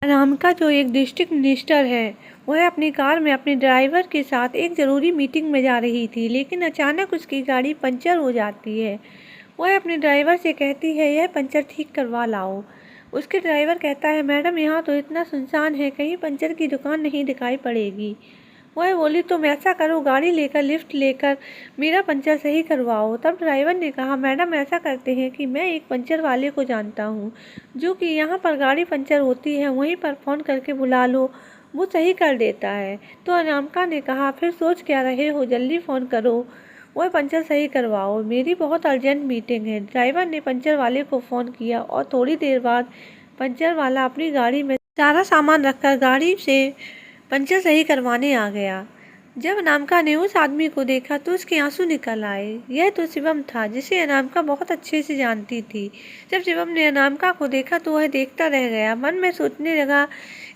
अनामिका जो एक district minister है, वह अपनी कार में अपने ड्राइवर के साथ एक ज़रूरी मीटिंग में जा रही थी, लेकिन अचानक उसकी गाड़ी पंचर हो जाती है। वह अपने ड्राइवर से कहती है, यह पंचर ठीक करवा लाओ। उसके ड्राइवर कहता है, मैडम यहाँ तो इतना सुनसान है, कहीं पंचर की दुकान नहीं दिखाई पड़ेगी। वह बोली, तुम ऐसा करो, गाड़ी लेकर लिफ्ट लेकर मेरा पंचर सही करवाओ। तब ड्राइवर ने कहा, मैडम ऐसा करते हैं कि मैं एक पंचर वाले को जानता हूँ जो कि यहाँ पर गाड़ी पंचर होती है, वहीं पर फ़ोन करके बुला लो, वो सही कर देता है। तो अनामिका ने कहा, फिर सोच क्या रहे हो, जल्दी फ़ोन करो, वह पंचर सही करवाओ, मेरी बहुत अर्जेंट मीटिंग है। ड्राइवर ने पंचर वाले को फ़ोन किया और थोड़ी देर बाद पंचर वाला अपनी गाड़ी में सारा सामान रखकर गाड़ी से पंचर सही करवाने आ गया। जब अनामिका ने उस आदमी को देखा तो उसके आंसू निकल आए। यह तो शिवम था, जिसे अनामिका बहुत अच्छे से जानती थी। जब शिवम ने अनामिका को देखा तो वह देखता रह गया, मन में सोचने लगा,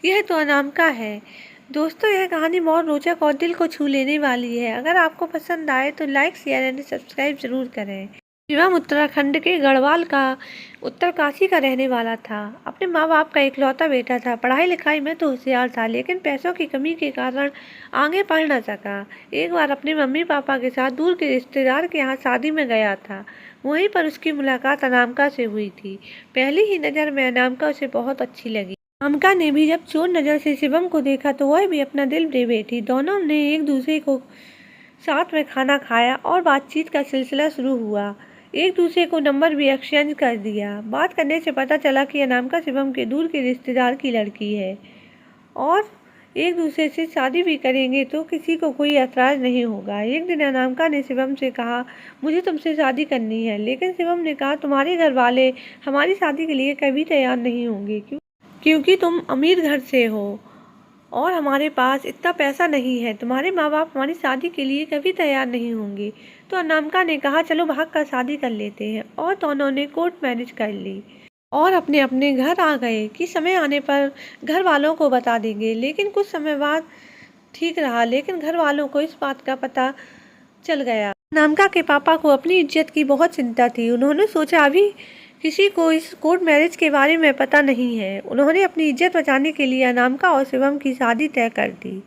यह तो अनामिका है। दोस्तों, यह कहानी बहुत रोचक और दिल को छू लेने वाली है। अगर आपको पसंद आए तो लाइक, शेयर एंड सब्सक्राइब जरूर करें। शिवम उत्तराखंड के गढ़वाल का उत्तरकाशी का रहने वाला था। अपने माँ बाप का इकलौता बेटा था। पढ़ाई लिखाई में तो होशियार था, लेकिन पैसों की कमी के कारण आगे पढ़ न सका। एक बार अपने मम्मी पापा के साथ दूर के रिश्तेदार के यहाँ शादी में गया था। वहीं पर उसकी मुलाकात अनामिका से हुई थी। पहली ही नज़र में अनामिका उसे बहुत अच्छी लगी। अनामिका ने भी जब चोर नज़र से शिवम को देखा तो वह भी अपना दिल दे बैठी। दोनों ने एक दूसरे को साथ में खाना खाया और बातचीत का सिलसिला शुरू हुआ। एक दूसरे को नंबर भी एक्सचेंज कर दिया। बात करने से पता चला कि अनामिका शिवम के दूर के रिश्तेदार की लड़की है और एक दूसरे से शादी भी करेंगे तो किसी को कोई ऐतराज़ नहीं होगा। एक दिन अनामिका ने शिवम से कहा, मुझे तुमसे शादी करनी है। लेकिन शिवम ने कहा, तुम्हारे घर वाले हमारी शादी के लिए कभी तैयार नहीं होंगे, क्योंकि तुम अमीर घर से हो और हमारे पास इतना पैसा नहीं है। तुम्हारे माँ बाप हमारी शादी के लिए कभी तैयार नहीं होंगे। तो अनामिका ने कहा, चलो भाग कर शादी कर लेते हैं। और दोनों ने कोर्ट मैरिज कर ली और अपने अपने घर आ गए कि समय आने पर घर वालों को बता देंगे। लेकिन कुछ समय बाद ठीक रहा, लेकिन घर वालों को इस बात का पता चल गया। अनामिका के पापा को अपनी इज्जत की बहुत चिंता थी। उन्होंने सोचा, अभी किसी को इस कोर्ट मैरिज के बारे में पता नहीं है। उन्होंने अपनी इज्जत बचाने के लिए अनामिका और शिवम की शादी तय कर दी।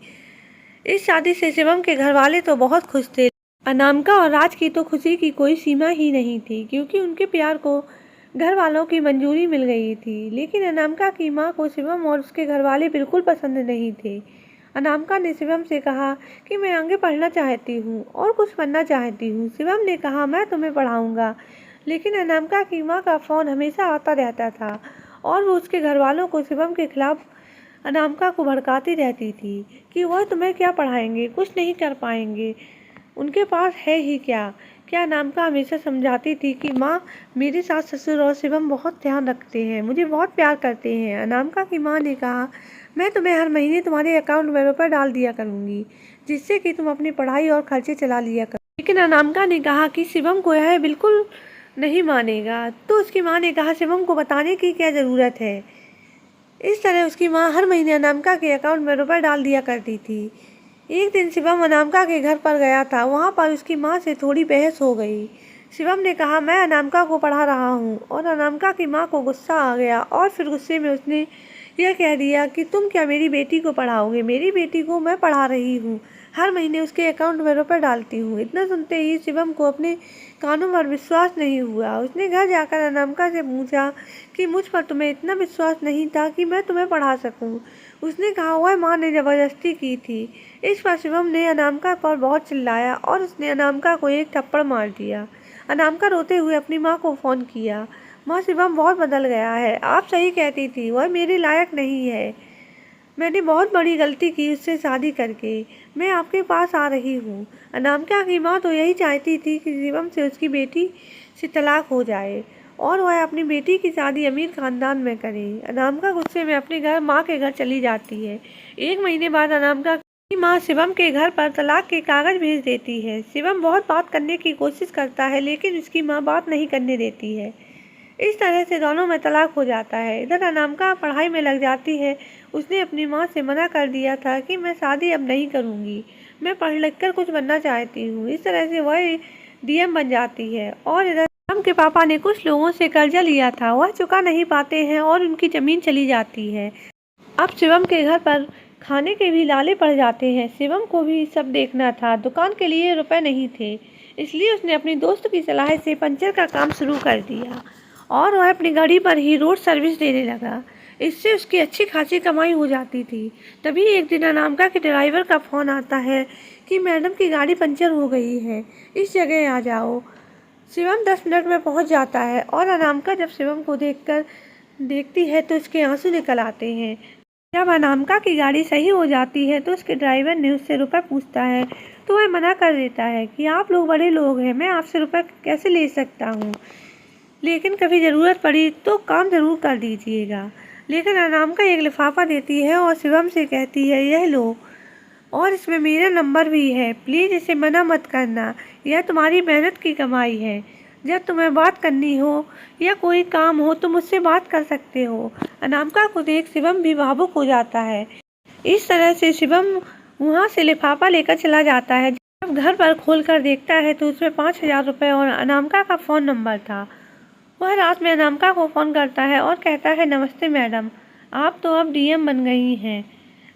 इस शादी से शिवम के घर वाले तो बहुत खुश थे। अनामिका और राज की तो खुशी की कोई सीमा ही नहीं थी, क्योंकि उनके प्यार को घर वालों की मंजूरी मिल गई थी। लेकिन अनामिका की माँ को शिवम और उसके घर वाले बिल्कुल पसंद नहीं थे। अनामिका ने शिवम से कहा कि मैं आगे पढ़ना चाहती हूँ और कुछ बनना चाहती हूँ। शिवम ने कहा, मैं तुम्हें पढ़ाऊँगा। लेकिन अनामिका की माँ का फ़ोन हमेशा आता रहता था और वो उसके घर वालों को शिवम के खिलाफ अनामिका को भड़काती रहती थी कि वह तुम्हें क्या पढ़ाएंगे, कुछ नहीं कर पाएंगे, उनके पास है ही क्या। अनामिका हमेशा समझाती थी कि माँ, मेरे सास ससुर और शिवम बहुत ध्यान रखते हैं, मुझे बहुत प्यार करते हैं। अनामिका की माँ ने कहा, मैं तुम्हें हर महीने तुम्हारे अकाउंट में रुपये डाल दिया करूँगी, जिससे कि तुम अपनी पढ़ाई और खर्चे चला लिया करो। लेकिन अनामिका ने कहा कि शिवम को यह बिल्कुल नहीं मानेगा। तो उसकी माँ ने कहा, शिवम को बताने की क्या ज़रूरत है। इस तरह उसकी माँ हर महीने अनामिका के अकाउंट में रुपये डाल दिया करती थी। एक दिन शिवम अनामिका के घर पर गया था। वहाँ पर उसकी माँ से थोड़ी बहस हो गई। शिवम ने कहा, मैं अनामिका को पढ़ा रहा हूँ, और अनामिका की माँ को गुस्सा आ गया और फिर गुस्से में उसने यह कह दिया कि तुम क्या मेरी बेटी को पढ़ाओगे, मेरी बेटी को मैं पढ़ा रही हूँ, हर महीने उसके अकाउंट में रुपये डालती हूँ। इतना सुनते ही शिवम को अपने कानों पर विश्वास नहीं हुआ। उसने घर जाकर अनामिका से पूछा कि मुझ पर तुम्हें इतना विश्वास नहीं था कि मैं तुम्हें पढ़ा सकूं। उसने कहा, वह माँ ने ज़बरदस्ती की थी। इस पर शिवम ने अनामिका पर बहुत चिल्लाया और उसने अनामिका को एक थप्पड़ मार दिया। अनामिका रोते हुए अपनी माँ को फ़ोन किया, माँ, शिवम बहुत बदल गया है, आप सही कहती थी, वह मेरे लायक नहीं है, मैंने बहुत बड़ी गलती की उससे शादी करके, मैं आपके पास आ रही हूँ। अनामिका की माँ तो यही चाहती थी कि शिवम से उसकी बेटी से तलाक हो जाए और वह अपनी बेटी की शादी अमीर खानदान में करे। अनामिका गुस्से में अपने माँ के घर चली जाती है। एक महीने बाद अनामिका की माँ शिवम के घर पर तलाक के कागज भेज देती है। शिवम बहुत बात करने की कोशिश करता है, लेकिन उसकी माँ बात नहीं करने देती है। इस तरह से दोनों में तलाक हो जाता है। इधर अनामिका पढ़ाई में लग जाती है। उसने अपनी माँ से मना कर दिया था कि मैं शादी अब नहीं करूँगी, मैं पढ़ लिख कर कुछ बनना चाहती हूँ। इस तरह से वह डीएम बन जाती है। और इधर शिवम के पापा ने कुछ लोगों से कर्जा लिया था, वह चुका नहीं पाते हैं और उनकी ज़मीन चली जाती है। अब शिवम के घर पर खाने के भी लाले पड़ जाते हैं। शिवम को भी सब देखना था, दुकान के लिए रुपए नहीं थे, इसलिए उसने अपनी दोस्त की सलाह से पंचर का काम शुरू कर दिया और वह अपनी गाड़ी पर ही रोड सर्विस देने लगा। इससे उसकी अच्छी खासी कमाई हो जाती थी। तभी एक दिन अनामिका के ड्राइवर का फ़ोन आता है कि मैडम की गाड़ी पंचर हो गई है, इस जगह आ जाओ। शिवम 10 मिनट में पहुंच जाता है और अनामिका जब शिवम को देखती है तो उसके आंसू निकल आते हैं। जब अनामिका की गाड़ी सही हो जाती है तो उसके ड्राइवर ने उससे रुपए पूछता है तो वह मना कर देता है कि आप लोग बड़े लोग हैं, मैं आपसे रुपए कैसे ले सकता हूँ, लेकिन कभी ज़रूरत पड़ी तो काम ज़रूर कर दीजिएगा। लेकिन अनामिका एक लिफाफा देती है और शिवम से कहती है, यह लो और इसमें मेरा नंबर भी है, प्लीज़ इसे मना मत करना, यह तुम्हारी मेहनत की कमाई है। जब तुम्हें बात करनी हो या कोई काम हो तो मुझसे बात कर सकते हो। अनामिका को देख शिवम भी भावुक हो जाता है। इस तरह से शिवम वहाँ से लिफाफा लेकर चला जाता है। जब घर पर खोलकर देखता है तो उसमें 5,000 रुपये और अनामिका का फ़ोन नंबर था। वह रात में अनामिका को फ़ोन करता है और कहता है, नमस्ते मैडम, आप तो अब डीएम बन गई हैं,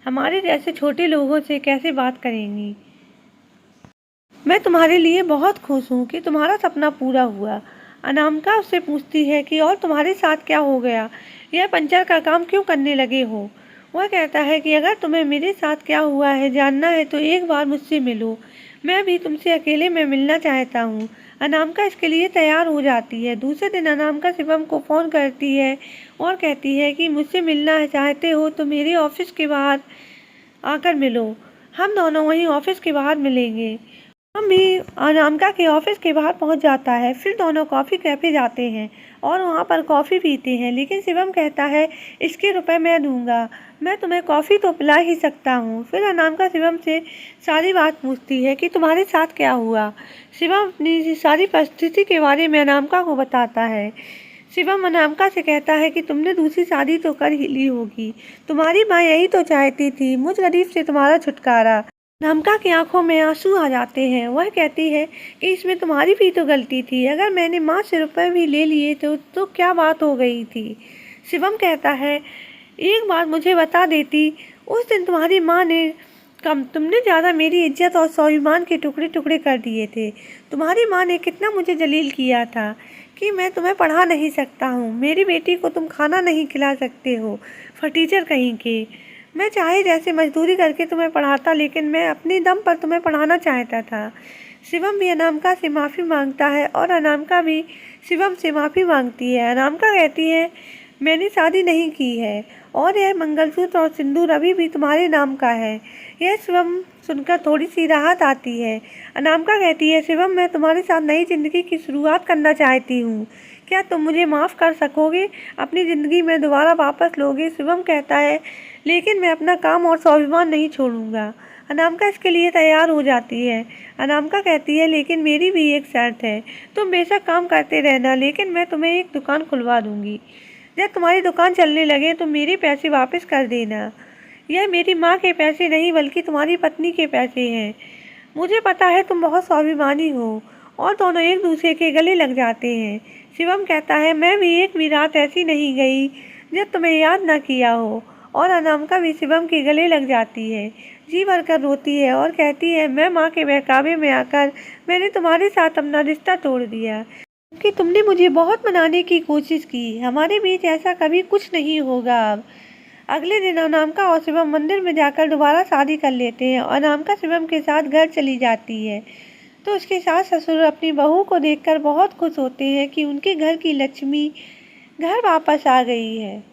हमारे जैसे छोटे लोगों से कैसे बात करेंगी। मैं तुम्हारे लिए बहुत खुश हूँ कि तुम्हारा सपना पूरा हुआ। अनामिका उससे पूछती है कि और तुम्हारे साथ क्या हो गया, यह पंचर का काम क्यों करने लगे हो। वह कहता है कि अगर तुम्हें मेरे साथ क्या हुआ है जानना है तो एक बार मुझसे मिलो, मैं भी तुमसे अकेले में मिलना चाहता हूँ। अनामिका इसके लिए तैयार हो जाती है। दूसरे दिन अनामिका शिवम को फ़ोन करती है और कहती है कि मुझसे मिलना चाहते हो तो मेरे ऑफिस के बाहर आकर मिलो, हम दोनों वहीं ऑफिस के बाहर मिलेंगे। हम भी अनामिका के ऑफिस के बाहर पहुंच जाता है। फिर दोनों कॉफ़ी कैफ़े जाते हैं और वहां पर कॉफ़ी पीते हैं, लेकिन शिवम कहता है, इसके रुपए मैं दूंगा, मैं तुम्हें कॉफ़ी तो पिला ही सकता हूँ। फिर अनामिका शिवम से सारी बात पूछती है कि तुम्हारे साथ क्या हुआ। शिवम अपनी सारी परिस्थिति के बारे में अनामिका को बताता है। शिवम अनामिका से कहता है कि तुमने दूसरी शादी तो कर ही ली होगी, तुम्हारी माँ यही तो चाहती थी, मुझ गरीब से तुम्हारा छुटकारा। अनामिका की आंखों में आंसू आ जाते हैं। वह कहती है कि इसमें तुम्हारी भी तो गलती थी, अगर मैंने माँ से रुपए भी ले लिए तो क्या बात हो गई थी। शिवम कहता है, एक बात मुझे बता देती, उस दिन तुम्हारी माँ ने तुमने ज़्यादा मेरी इज्जत और स्वाभिमान के टुकड़े टुकड़े कर दिए थे। तुम्हारी माँ ने कितना मुझे जलील किया था कि मैं तुम्हें पढ़ा नहीं सकता हूँ, मेरी बेटी को तुम खाना नहीं खिला सकते हो, फटीचर कहीं के। मैं चाहे जैसे मजदूरी करके तुम्हें पढ़ाता, लेकिन मैं अपने दम पर तुम्हें पढ़ाना चाहता था। शिवम भी अनामिका से माफ़ी मांगता है और अनामिका भी शिवम से माफ़ी मांगती है। अनामिका कहती है, मैंने शादी नहीं की है और यह मंगलसूत्र और सिंदूर अभी भी तुम्हारे नाम का है। यह शिवम सुनकर थोड़ी सी राहत आती है। अनामिका कहती है, शिवम मैं तुम्हारे साथ नई ज़िंदगी की शुरुआत करना चाहती हूँ, क्या तुम मुझे माफ़ कर सकोगे, अपनी ज़िंदगी में दोबारा वापस लोगे। शिवम कहता है, लेकिन मैं अपना काम और स्वाभिमान नहीं छोड़ूंगा। अनामिका इसके लिए तैयार हो जाती है। अनामिका कहती है, लेकिन मेरी भी एक शर्त है, तुम बेशक काम करते रहना, लेकिन मैं तुम्हें एक दुकान खुलवा दूंगी। जब तुम्हारी दुकान चलने लगे तो मेरे पैसे वापस कर देना। यह मेरी माँ के पैसे नहीं बल्कि तुम्हारी पत्नी के पैसे हैं। मुझे पता है तुम बहुत स्वाभिमानी हो। और दोनों एक दूसरे के गले लग जाते हैं। शिवम कहता है, मैं भी एक भी रात ऐसी नहीं गई जब तुम्हें याद ना किया हो। और अनामिका भी शिवम के गले लग जाती है, जी भरकर रोती है और कहती है, मैं माँ के बहकावे में आकर मैंने तुम्हारे साथ अपना रिश्ता तोड़ दिया कि तुमने मुझे बहुत मनाने की कोशिश की, हमारे बीच ऐसा कभी कुछ नहीं होगा। अब अगले दिन अनामिका और शिवम मंदिर में जाकर दोबारा शादी कर लेते हैं और अनामिका शिवम के साथ घर चली जाती है तो उसके सास ससुर अपनी बहू को देखकर बहुत खुश होते हैं कि उनके घर की लक्ष्मी घर वापस आ गई है।